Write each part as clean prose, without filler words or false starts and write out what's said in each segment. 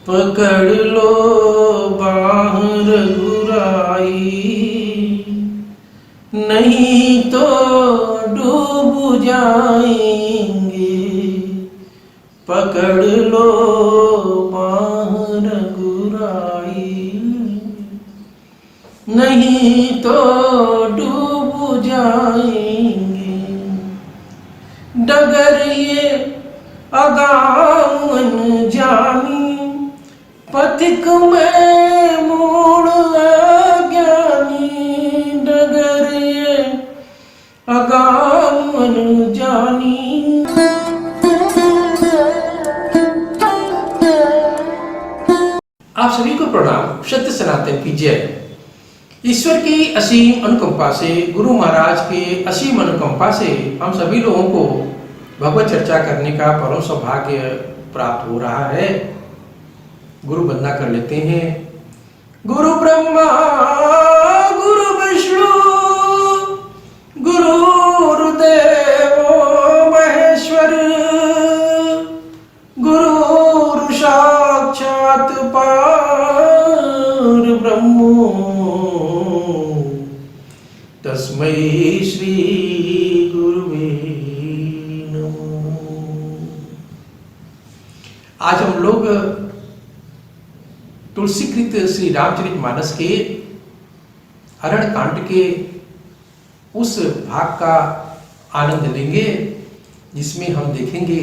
पकड़ लो बाह रघुराई, नहीं तो डूब जाएंगे। पकड़ लो बाह रघुराई, नहीं तो डूब जाएंगे। डगर ये अगावन जानी, पथिक में मोड़ अज्ञानी। डगर ये अगावन जानी। आप सभी को प्रणाम। सत्य सनातन की जय। ईश्वर की असीम अनुकंपा से, गुरु महाराज के असीम अनुकंपा से हम सभी लोगों को भगवत चर्चा करने का परम सौभाग्य प्राप्त हो रहा है। गुरु वंदना कर लेते हैं। गुरु ब्रह्मा गुरु विष्णु गुरुर्देव महेश्वर, गुरु साक्षात पार ब्रह्मो, तस्मै श्री गुरुवे नमः। आज हम लोग तुलसीकृत श्री रामचरितमानस के अरण्य कांड के उस भाग का आनंद लेंगे जिसमें हम देखेंगे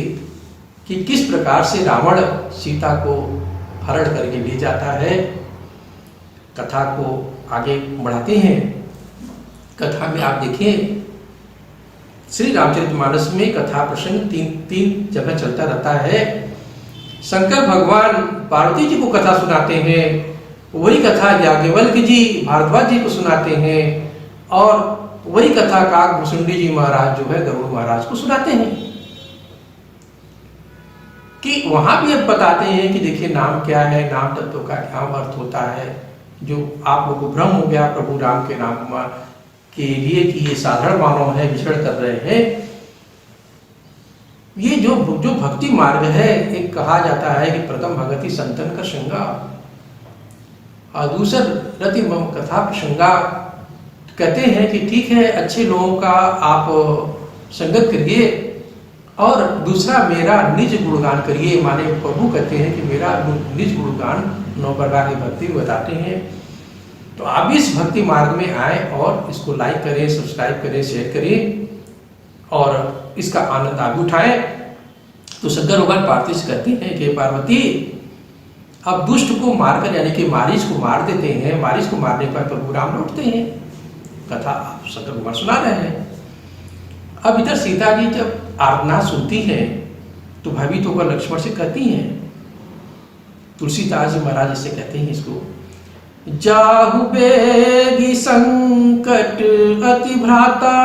कि किस प्रकार से रावण सीता को हरण करके ले जाता है। कथा को आगे बढ़ाते हैं। कथा में आप देखें, श्री रामचरितमानस में कथा प्रसंग तीन जगह चलता रहता है। शंकर भगवान पार्वती जी को कथा सुनाते हैं, वही कथा याज्ञवल्क्य जी भारद्वाज जी को सुनाते हैं, और वही कथा काकभूषुंडी जी महाराज जो है गरुड़ महाराज को सुनाते हैं। कि वहां भी अब बताते हैं कि देखिए नाम क्या है, नाम तत्व का क्या अर्थ होता है। जो आप लोगों को भ्रम हो गया प्रभु राम के नाम के लिए कि ये साधारण मानव है, विचरण कर रहे हैं। ये जो भक्ति मार्ग है, एक कहा जाता है कि प्रथम भगति संतन का श्रृंगा, और दूसर रति मम कथा प्रसंगा। कहते हैं कि ठीक है, अच्छे लोगों का आप संगत करिए, और दूसरा मेरा निज गुणगान करिए। माने प्रभु कहते हैं कि मेरा निज गुणगान 9 प्रकार की भक्ति बताते हैं। तो आप इस भक्ति मार्ग में आए और इसको लाइक करें, सब्सक्राइब करें, शेयर करें और इसका आनंद आप उठाएं। तो शंकर भगवान पार्वती से कहते हैं कि पार्वती, अब दुष्ट को मारकर यानी कि मारीच को मार देते हैं। मारीच को मारने पर प्रभु राम लौटते हैं। कथा आप शंकर भगवान सुना रहे हैं। अब इधर सीता जी जब आर्तनाद सुनती है तो भयभीत होकर लक्ष्मण से कहती हैं, तुलसीदास जी महाराज इससे कहते हैं इसको, जाहु बेगी संकट अति भ्राता,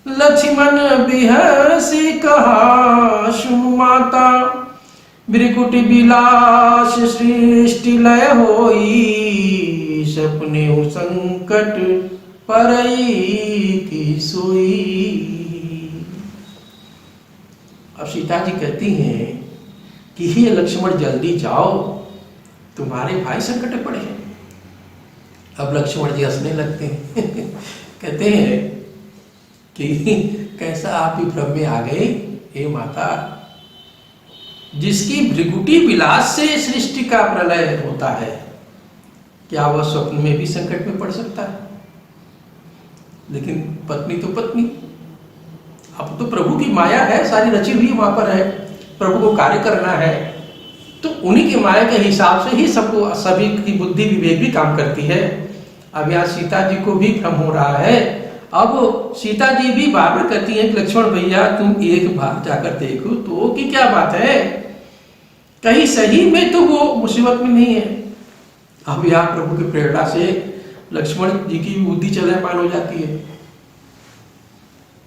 लक्ष्मण बिहसी कहा सुनु माता। भृकुट बिलास सृष्टि लय होई, सपने संकट परई की सोई। अब सीता जी कहती हैं कि हे लक्ष्मण जल्दी जाओ, तुम्हारे भाई संकट में पड़े हैं। अब लक्ष्मण जी हंसने लगते हैं कहते हैं कि कैसा आप ही भ्रम में आ गए हे माता, जिसकी भृकुटी विलास से सृष्टि का प्रलय होता है, क्या वह स्वप्न में भी संकट में पड़ सकता है? लेकिन पत्नी तो पत्नी, अब तो प्रभु की माया है, सारी रची हुई वहां पर है, प्रभु को कार्य करना है, तो उन्हीं की माया के हिसाब से ही सबको, सभी की बुद्धि विवेक भी काम करती है। अब यहाँ सीता जी को भी भ्रम हो रहा है। अब सीता जी भी बार बार कहती हैं कि लक्ष्मण भैया तुम एक बार जाकर देखो तो कि क्या बात है, कहीं सही में तो वो मुसीबत में नहीं है। अब यहाँ प्रभु की प्रेरणा से लक्ष्मण जी की बुद्धि चलायमान हो जाती है।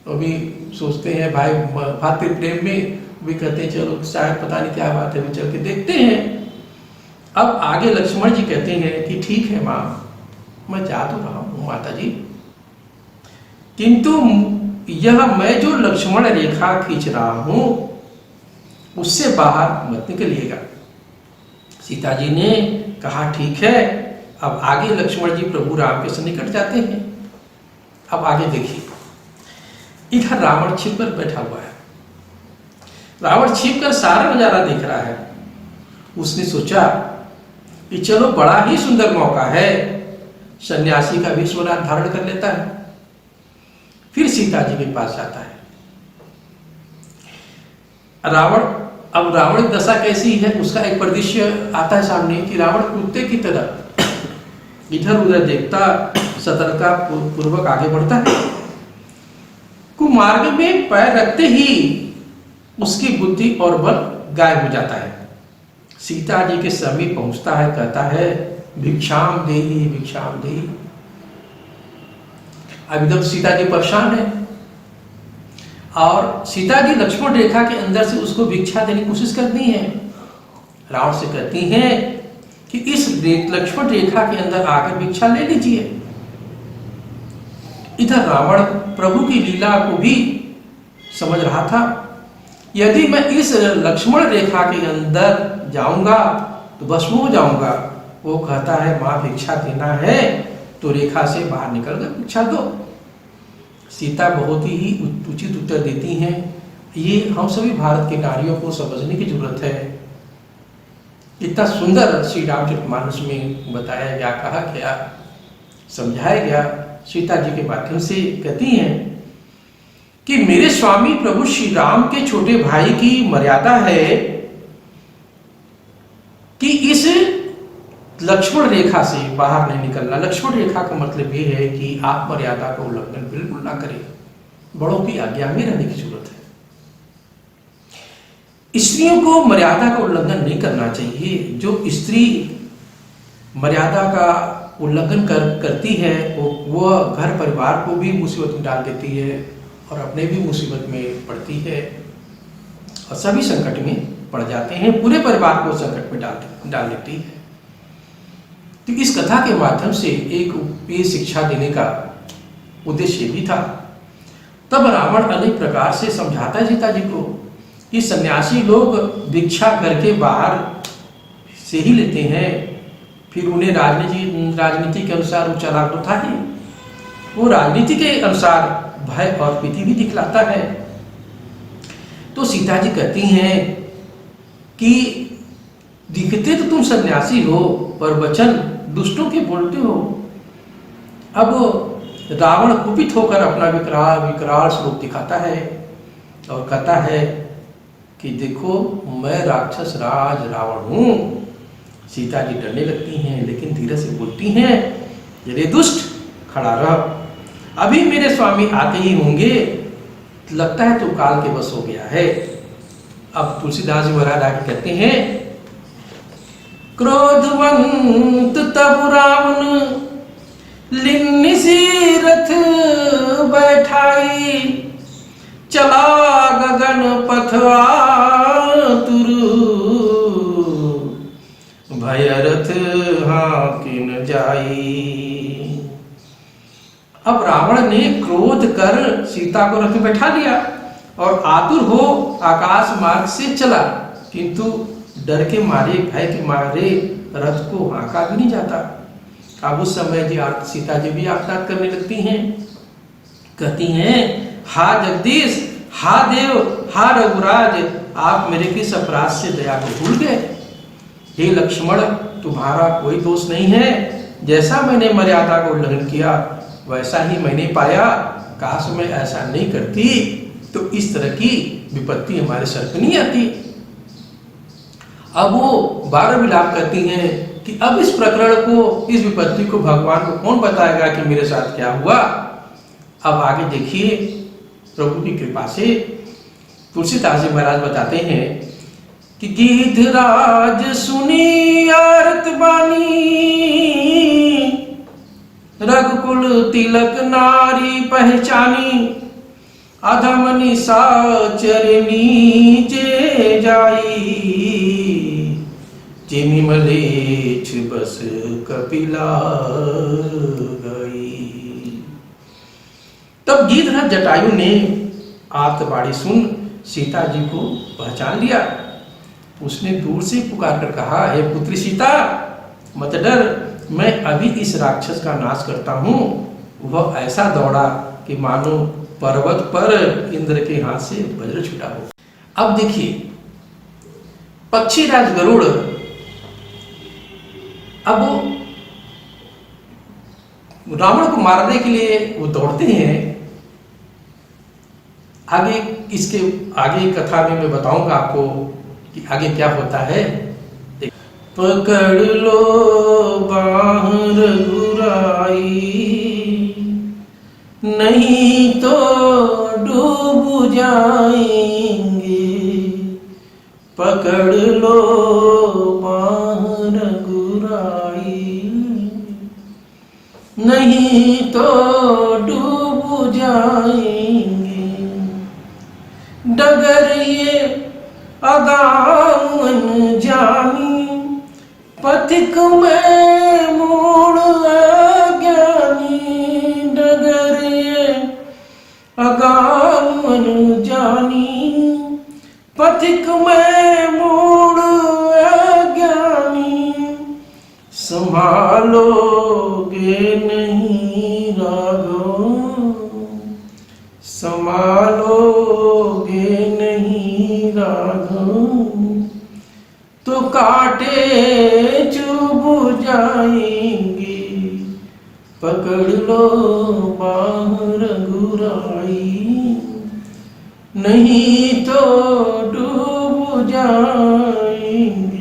अभी सोचते हैं भाई भातृ प्रेम में भी कहते हैं चलो शायद पता नहीं क्या बात है, भी चल के देखते हैं। अब आगे लक्ष्मण जी कहते हैं कि ठीक है माँ, मैं जा तो रहा हूँ माता जी, किंतु यह मैं जो लक्ष्मण रेखा खींच रहा हूं उससे बाहर मत निकलिएगा। सीता जी ने कहा ठीक है। अब आगे लक्ष्मण जी प्रभु राम के सन्निकट जाते हैं। अब आगे देखिए, इधर रावण छिप कर बैठा हुआ है। रावण छिप कर सारा नजारा देख रहा है। उसने सोचा कि चलो बड़ा ही सुंदर मौका है, सन्यासी का वेश धारण कर लेता है। फिर सीता जी के पास जाता है। अब रावण की दशा कैसी है उसका एक परिदृश्य आता है सामने कि रावण कुत्ते की तरह इधर उधर देखता, सतर्कता पूर्वक आगे बढ़ता है। कुमार्ग में पैर रखते ही उसकी बुद्धि और बल गायब हो जाता है। सीता जी के समीप पहुंचता है, कहता है भिक्षाम देहि भिक्षाम देहि। अभी तक सीता जी परेशान है और सीता जी लक्ष्मण रेखा के अंदर से उसको भिक्षा देने की कोशिश करती हैं। रावण से कहती हैं कि इस लक्ष्मण रेखा के अंदर आकर भिक्षा ले लीजिए। इधर रावण प्रभु की लीला को भी समझ रहा था। यदि मैं इस लक्ष्मण रेखा के अंदर जाऊंगा तो भस्म हो जाऊंगा। वो कहता है मां भिक्षा देना है तो रेखा से बाहर निकल कर भिक्षा दो। सीता बहुत ही उचित उत्तर देती हैं। ये हम सभी भारत की नारियों को समझने की जरूरत है। इतना सुंदर श्री रामचरितमानस में बताया गया, कहा गया, समझाया गया सीता जी के माध्यम से। कहती हैं कि मेरे स्वामी प्रभु श्री राम के छोटे भाई की मर्यादा है कि इस लक्ष्मण रेखा से बाहर नहीं निकलना। लक्ष्मण रेखा का मतलब ये है कि आप मर्यादा का उल्लंघन बिल्कुल ना करें, बड़ों की आज्ञा में रहने की जरूरत है। स्त्रियों को मर्यादा का उल्लंघन नहीं करना चाहिए। जो स्त्री मर्यादा का उल्लंघन करती है वो घर परिवार को भी मुसीबत में डाल देती है और अपने भी मुसीबत में पड़ती है और सभी संकट में पड़ जाते हैं, पूरे परिवार को संकट में डाल देती है। तो इस कथा के माध्यम से एक ये शिक्षा देने का उद्देश्य भी था। तब रावण अनेक प्रकार से समझाता है सीता जी को कि सन्यासी लोग भिक्षा करके बाहर से ही लेते हैं, फिर उन्हें राजनीति के अनुसार वो चालाक तो था ही, वो राजनीति के अनुसार भय और प्रीति भी दिखलाता है। तो सीता जी कहती हैं कि दिखते तो तुम सन्यासी हो पर वचन दुष्टों के बोलते हो। अब रावण कुपित होकर अपना विकराल स्वरूप दिखाता है और कहता है कि देखो मैं राक्षस राज रावण हूं। सीता जी डरने लगती हैं लेकिन धीरे से बोलती हैं, रे दुष्ट खड़ा रह, अभी मेरे स्वामी आते ही होंगे, लगता है तो काल के बस हो गया है। अब तुलसीदास जी महाराज आगे कहते हैं, क्रोधवंत तब रावण लिन्निसी रथ बैठाई, चला गगन पथ आतुर, भयरथ हाकिन जाई। अब रावण ने क्रोध कर सीता को रथ में बैठा लिया और आतुर हो आकाश मार्ग से चला, किंतु डर के मारे, भय के मारे रथ को हाँका भी नहीं जाता। अब उस समय जी सीता जी भी आर्तनाद करने लगती हैं, कहती हैं, हा जगदीश, हा देव, हा रघुराज, आप मेरे किस अपराध से दया को भूल गए। हे लक्ष्मण, तुम्हारा कोई दोष नहीं है। जैसा मैंने मर्यादा का उल्लंघन किया वैसा ही मैंने पाया। काश मैं ऐसा नहीं करती तो इस तरह की विपत्ति हमारे सर पर नहीं आती। अब वो बारह विलाप करती हैं कि अब इस प्रकरण को, इस विपत्ति को भगवान को कौन बताएगा कि मेरे साथ क्या हुआ। अब आगे देखिए, प्रभु की कृपा से तुलसीदास जी महाराज बताते हैं कि गिद्धराज सुनी आरत बानी, रघुकुल तिलक नारी पहचानी, अधम निशाचर नीचे जाई, जिमि मलेच्छ बस कपिला गई। तब गिद्धराज जटायु ने आर्तवाणी सुन सीता जी को पहचान लिया उसने दूर से पुकार कर कहा, हे पुत्री सीता मत डर, मैं अभी इस राक्षस का नाश करता हूँ। वह ऐसा दौड़ा कि मानो पर्वत पर इंद्र के हाथ से वज्र छूटा हो। अब देखिए, पक्षीराज गरुड़ अब रावण को मारने के लिए वो दौड़ते हैं। आगे इसके आगे कथा में मैं बताऊंगा आपको कि आगे क्या होता है। पकड़ लो बाह रघुराई, नहीं तो डूब जाएंगे। पकड़ लो बाह रघुराई, नहीं तो डूब जाएंगे। डगर ये अगावन जानी, पथिक में मोड़ अज्ञानी। डगर ये अगावन जानी, पथिक में मोड़ अज्ञानी। संभालोगे नहीं राघव, संभालोगे नहीं राघव, तो कांटे चुभ जाएंगे। पकड़ लो बाह रघुराई, नहीं तो डूब जाएंगे।